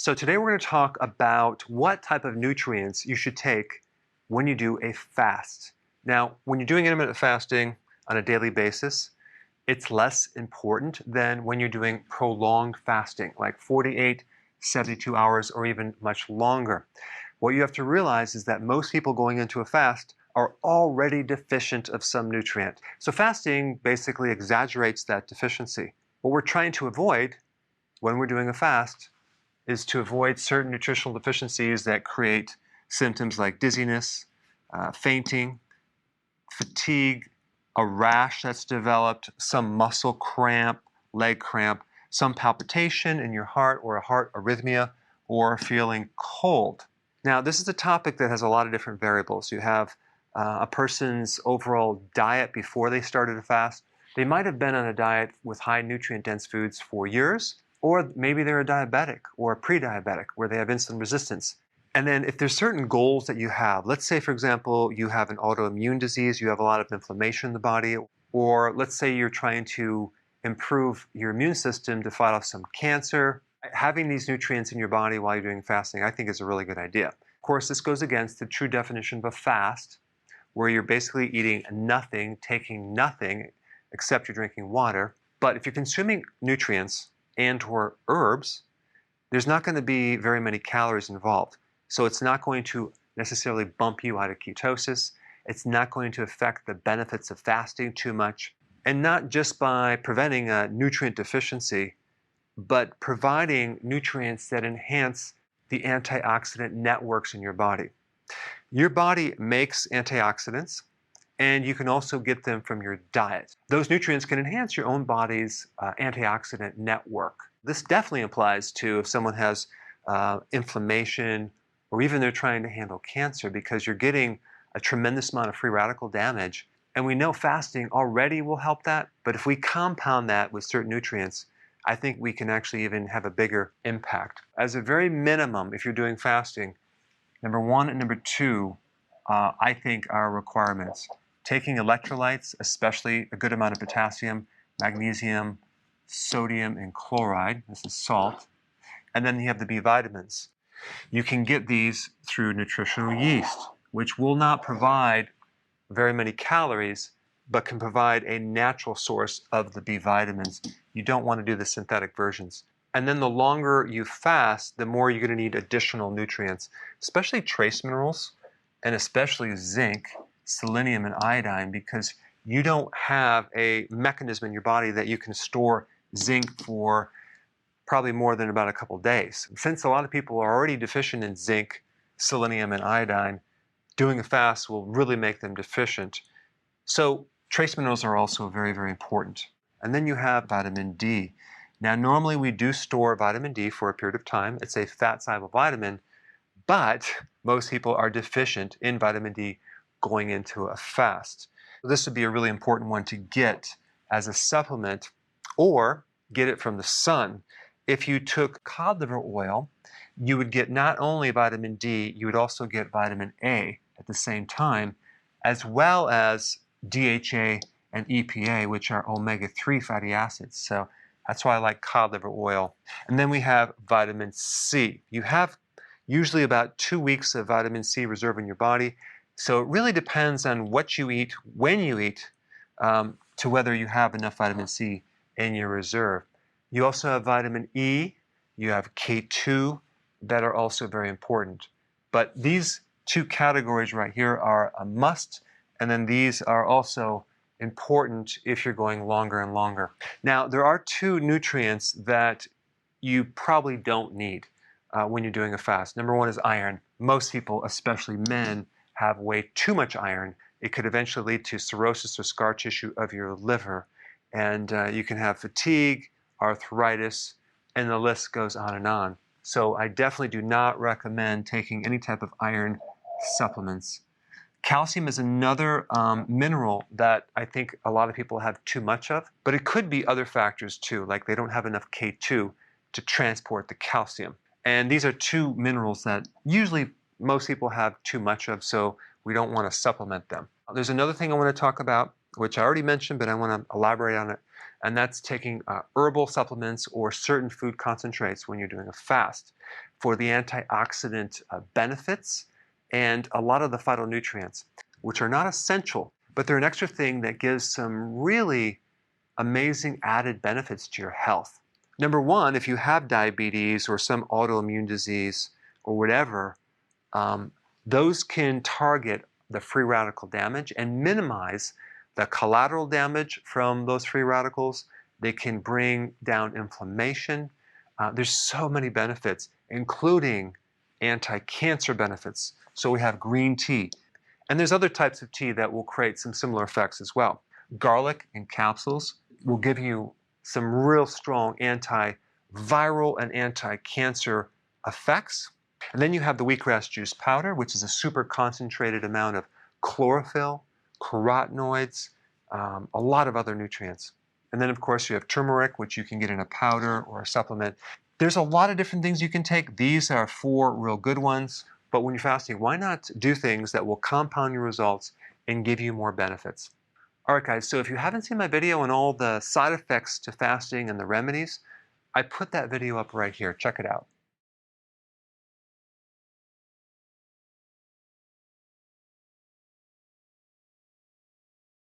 So today we're going to talk about what type of nutrients you should take when you do a fast. Now, when you're doing intermittent fasting on a daily basis, it's less important than when you're doing prolonged fasting, like 48, 72 hours, or even much longer. What you have to realize is that most people going into a fast are already deficient of some nutrient. So fasting basically exaggerates that deficiency. What we're trying to avoid when we're doing a fast is to avoid certain nutritional deficiencies that create symptoms like dizziness, fainting, fatigue, a rash that's developed, some muscle cramp, leg cramp, some palpitation in your heart or a heart arrhythmia, or feeling cold. Now, this is a topic that has a lot of different variables. You have a person's overall diet before they started a fast. They might have been on a diet with high nutrient-dense foods for years, or maybe they're a diabetic or a pre-diabetic where they have insulin resistance. And then if there's certain goals that you have, let's say, for example, you have an autoimmune disease, you have a lot of inflammation in the body, or let's say you're trying to improve your immune system to fight off some cancer, having these nutrients in your body while you're doing fasting, I think is a really good idea. Of course, this goes against the true definition of a fast, where you're basically eating nothing, taking nothing, except you're drinking water. But if you're consuming nutrients and or herbs, there's not going to be very many calories involved. So it's not going to necessarily bump you out of ketosis. It's not going to affect the benefits of fasting too much. And not just by preventing a nutrient deficiency, but providing nutrients that enhance the antioxidant networks in your body. Your body makes antioxidants, and you can also get them from your diet. Those nutrients can enhance your own body's antioxidant network. This definitely applies to if someone has inflammation, or even they're trying to handle cancer, because you're getting a tremendous amount of free radical damage. And we know fasting already will help that, but if we compound that with certain nutrients, I think we can actually even have a bigger impact. As a very minimum, if you're doing fasting, number one and number two, I think are requirements. Taking electrolytes, especially a good amount of potassium, magnesium, sodium, and chloride. This is salt. And then you have the B vitamins. You can get these through nutritional yeast, which will not provide very many calories, but can provide a natural source of the B vitamins. You don't want to do the synthetic versions. And then the longer you fast, the more you're going to need additional nutrients, especially trace minerals, and especially zinc, selenium, and iodine, because you don't have a mechanism in your body that you can store zinc for probably more than about a couple days. Since a lot of people are already deficient in zinc, selenium, and iodine, doing a fast will really make them deficient. So trace minerals are also very, very important. And then you have vitamin D. Now, normally we do store vitamin D for a period of time. It's a fat-soluble vitamin, but most people are deficient in vitamin D going into a fast. This would be a really important one to get as a supplement, or get it from the sun. If you took cod liver oil, you would get not only vitamin D, you would also get vitamin A at the same time, as well as DHA and EPA, which are omega-3 fatty acids. So that's why I like cod liver oil. And then we have vitamin C. You have usually about 2 weeks of vitamin C reserve in your body. So it really depends on what you eat, when you eat, to whether you have enough vitamin C in your reserve. You also have vitamin E, you have K2 that are also very important. But these two categories right here are a must, and then these are also important if you're going longer and longer. Now, there are two nutrients that you probably don't need when you're doing a fast. Number one is iron. Most people, especially men, have way too much iron. It could eventually lead to cirrhosis or scar tissue of your liver. And you can have fatigue, arthritis, and the list goes on and on. So I definitely do not recommend taking any type of iron supplements. Calcium is another mineral that I think a lot of people have too much of, but it could be other factors too, like they don't have enough K2 to transport the calcium. And these are two minerals that usually most people have too much of, so we don't want to supplement them. There's another thing I want to talk about, which I already mentioned, but I want to elaborate on it, and that's taking herbal supplements or certain food concentrates when you're doing a fast. for the antioxidant benefits and a lot of the phytonutrients, which are not essential, but they're an extra thing that gives some really amazing added benefits to your health. Number one, if you have diabetes or some autoimmune disease or whatever, those can target the free radical damage and minimize the collateral damage from those free radicals. They can bring down inflammation. There's so many benefits, including anti-cancer benefits. So we have green tea. And there's other types of tea that will create some similar effects as well. Garlic in capsules will give you some real strong antiviral and anti-cancer effects. And then you have the wheatgrass juice powder, which is a super concentrated amount of chlorophyll, carotenoids, a lot of other nutrients. And then, of course, you have turmeric, which you can get in a powder or a supplement. There's a lot of different things you can take. These are 4 real good ones. But when you're fasting, why not do things that will compound your results and give you more benefits? All right, guys, so if you haven't seen my video on all the side effects to fasting and the remedies, I put that video up right here. Check it out.